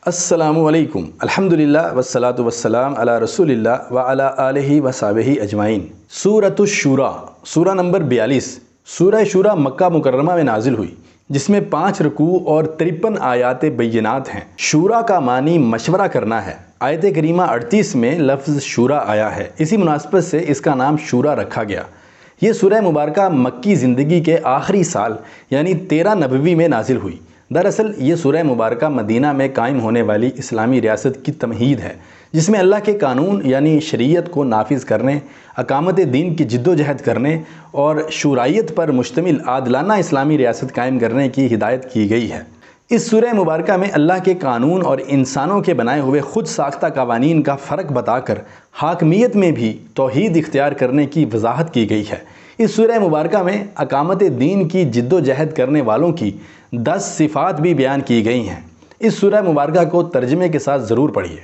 السلام علیکم، الحمدللہ والصلاة والسلام علی رسول اللہ وعلی آلہ وصحبہ اجمعین۔ سورۃ الشورى، سورہ نمبر 42۔ سورہ شورا مکہ مکرمہ میں نازل ہوئی، جس میں 5 رکوع اور 53 آیات بینات ہیں۔ شورا کا معنی مشورہ کرنا ہے۔ آیت کریمہ 38 میں لفظ شورا آیا ہے، اسی مناسبت سے اس کا نام شورا رکھا گیا۔ یہ سورہ مبارکہ مکی زندگی کے آخری سال یعنی 13 نبوی میں نازل ہوئی۔ دراصل یہ سورہ مبارکہ مدینہ میں قائم ہونے والی اسلامی ریاست کی تمہید ہے، جس میں اللہ کے قانون یعنی شریعت کو نافذ کرنے، اقامت دین کی جد و جہد کرنے اور شورائیت پر مشتمل عادلانہ اسلامی ریاست قائم کرنے کی ہدایت کی گئی ہے۔ اس سورہ مبارکہ میں اللہ کے قانون اور انسانوں کے بنائے ہوئے خود ساختہ قوانین کا فرق بتا کر حاکمیت میں بھی توحید اختیار کرنے کی وضاحت کی گئی ہے۔ اس سورہ مبارکہ میں اقامت دین کی جد و جہد کرنے والوں کی 10 صفات بھی بیان کی گئی ہیں۔ اس سورہ مبارکہ کو ترجمے کے ساتھ ضرور پڑھیے۔